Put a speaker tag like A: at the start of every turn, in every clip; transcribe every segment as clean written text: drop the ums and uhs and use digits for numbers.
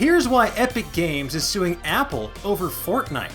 A: Here's why Epic Games is suing Apple over Fortnite.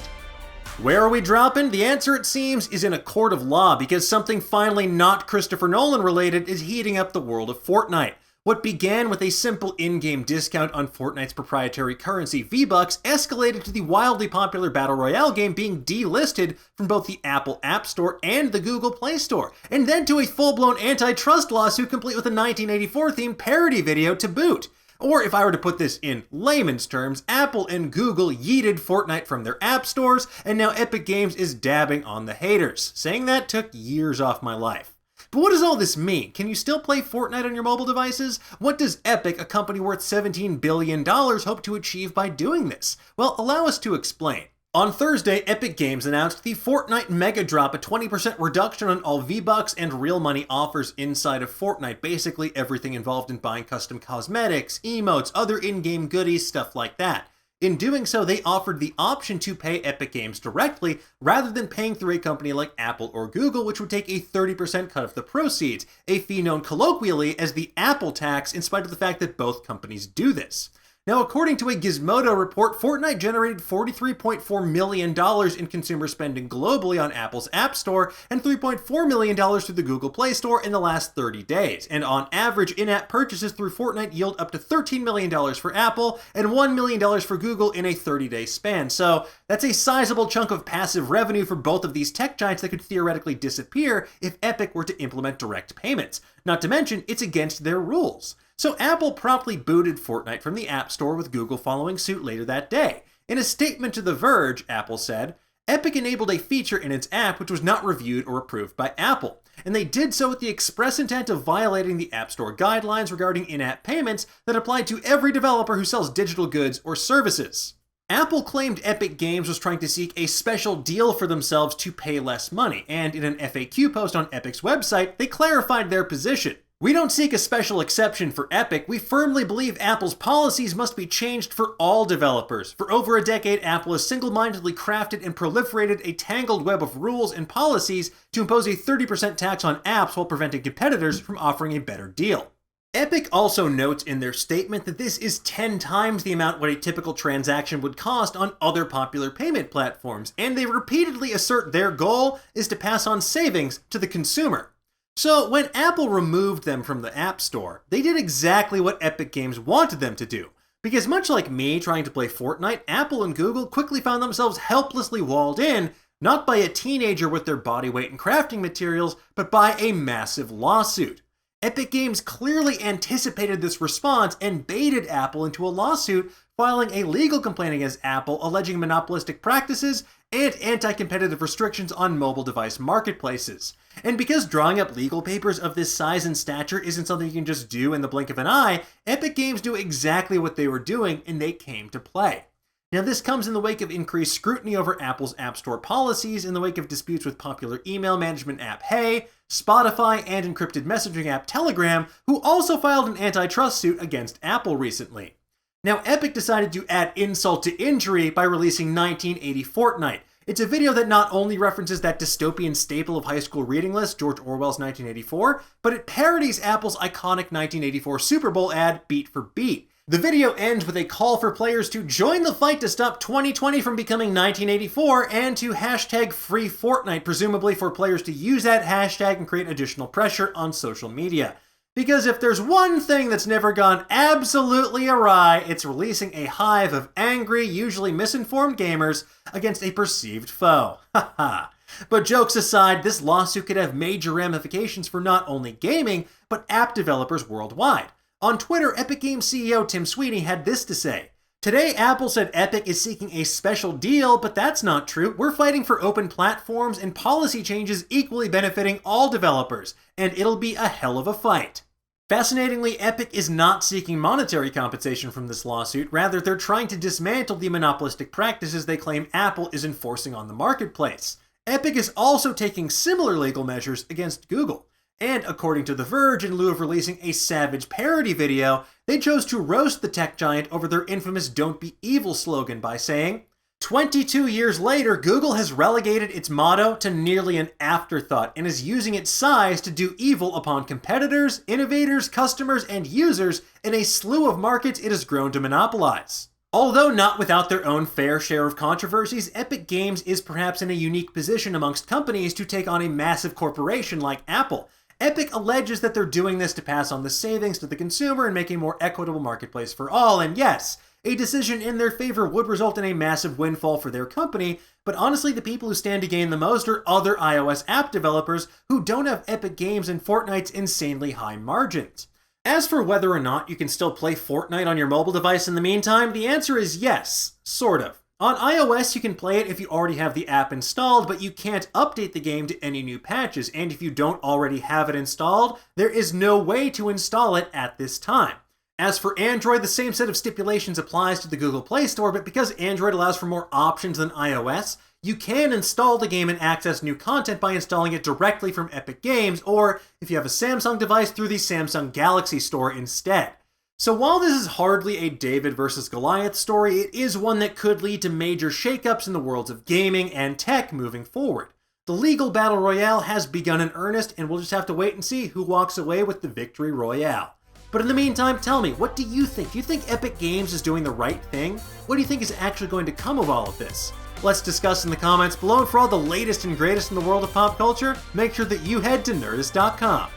A: Where are we dropping? The answer, it seems, is in a court of law because something finally not Christopher Nolan related is heating up the world of Fortnite. What began with a simple in-game discount on Fortnite's proprietary currency V-Bucks escalated to the wildly popular Battle Royale game being delisted from both the Apple App Store and the Google Play Store, and then to a full-blown antitrust lawsuit complete with a 1984-themed parody video to boot. Or if I were to put this in layman's terms, Apple and Google yeeted Fortnite from their app stores, and now Epic Games is dabbing on the haters. Saying that took years off my life. But what does all this mean? Can you still play Fortnite on your mobile devices? What does Epic, a company worth $17 billion, hope to achieve by doing this? Well, allow us to explain. On Thursday, Epic Games announced the Fortnite Mega Drop, a 20% reduction on all V-Bucks and real money offers inside of Fortnite. Basically everything involved in buying custom cosmetics, emotes, other in-game goodies, stuff like that. In doing so, they offered the option to pay Epic Games directly rather than paying through a company like Apple or Google, which would take a 30% cut of the proceeds, a fee known colloquially as the Apple tax, in spite of the fact that both companies do this. Now, according to a Gizmodo report, Fortnite generated $43.4 million in consumer spending globally on Apple's App Store and $3.4 million through the Google Play Store in the last 30 days. And on average, in-app purchases through Fortnite yield up to $13 million for Apple and $1 million for Google in a 30-day span. So that's a sizable chunk of passive revenue for both of these tech giants that could theoretically disappear if Epic were to implement direct payments. Not to mention, it's against their rules. So Apple promptly booted Fortnite from the App Store, with Google following suit later that day. In a statement to The Verge, Apple said, Epic enabled a feature in its app which was not reviewed or approved by Apple, and they did so with the express intent of violating the App Store guidelines regarding in-app payments that apply to every developer who sells digital goods or services. Apple claimed Epic Games was trying to seek a special deal for themselves to pay less money, and in an FAQ post on Epic's website, they clarified their position. We don't seek a special exception for Epic. We firmly believe Apple's policies must be changed for all developers. For over a decade, Apple has single-mindedly crafted and proliferated a tangled web of rules and policies to impose a 30% tax on apps while preventing competitors from offering a better deal. Epic also notes in their statement that this is 10 times the amount what a typical transaction would cost on other popular payment platforms, and they repeatedly assert their goal is to pass on savings to the consumer. So when Apple removed them from the App Store, they did exactly what Epic Games wanted them to do. Because much like me trying to play Fortnite, Apple and Google quickly found themselves helplessly walled in, not by a teenager with their body weight and crafting materials, but by a massive lawsuit. Epic Games clearly anticipated this response and baited Apple into a lawsuit, filing a legal complaint against Apple alleging monopolistic practices and anti-competitive restrictions on mobile device marketplaces. And because drawing up legal papers of this size and stature isn't something you can just do in the blink of an eye, Epic Games knew exactly what they were doing and they came to play. Now this comes in the wake of increased scrutiny over Apple's App Store policies, in the wake of disputes with popular email management app Hey, Spotify, and encrypted messaging app Telegram, who also filed an antitrust suit against Apple recently. Now Epic decided to add insult to injury by releasing 1980 Fortnite. It's a video that not only references that dystopian staple of high school reading list, George Orwell's 1984, but it parodies Apple's iconic 1984 Super Bowl ad beat for beat. The video ends with a call for players to join the fight to stop 2020 from becoming 1984 and to hashtag free Fortnite, presumably for players to use that hashtag and create additional pressure on social media. Because if there's one thing that's never gone absolutely awry, it's releasing a hive of angry, usually misinformed gamers against a perceived foe. Haha. But jokes aside, this lawsuit could have major ramifications for not only gaming, but app developers worldwide. On Twitter, Epic Games CEO Tim Sweeney had this to say. Today, Apple said Epic is seeking a special deal, but that's not true. We're fighting for open platforms and policy changes equally benefiting all developers, and it'll be a hell of a fight. Fascinatingly, Epic is not seeking monetary compensation from this lawsuit. Rather, they're trying to dismantle the monopolistic practices they claim Apple is enforcing on the marketplace. Epic is also taking similar legal measures against Google. And according to The Verge, in lieu of releasing a savage parody video, they chose to roast the tech giant over their infamous "Don't Be Evil" slogan by saying, 22 years later, Google has relegated its motto to nearly an afterthought and is using its size to do evil upon competitors, innovators, customers, and users in a slew of markets it has grown to monopolize. Although not without their own fair share of controversies, Epic Games is perhaps in a unique position amongst companies to take on a massive corporation like Apple. Epic alleges that they're doing this to pass on the savings to the consumer and make a more equitable marketplace for all, and yes, a decision in their favor would result in a massive windfall for their company, but honestly the people who stand to gain the most are other iOS app developers who don't have Epic Games and Fortnite's insanely high margins. As for whether or not you can still play Fortnite on your mobile device in the meantime, the answer is yes, sort of. On iOS, you can play it if you already have the app installed, but you can't update the game to any new patches, and if you don't already have it installed, there is no way to install it at this time. As for Android, the same set of stipulations applies to the Google Play Store, but because Android allows for more options than iOS, you can install the game and access new content by installing it directly from Epic Games, or if you have a Samsung device, through the Samsung Galaxy Store instead. So while this is hardly a David versus Goliath story, it is one that could lead to major shakeups in the worlds of gaming and tech moving forward. The legal battle royale has begun in earnest, and we'll just have to wait and see who walks away with the victory royale. But in the meantime, tell me, what do you think? Do you think Epic Games is doing the right thing? What do you think is actually going to come of all of this? Let's discuss in the comments below, and for all the latest and greatest in the world of pop culture, make sure that you head to Nerdist.com.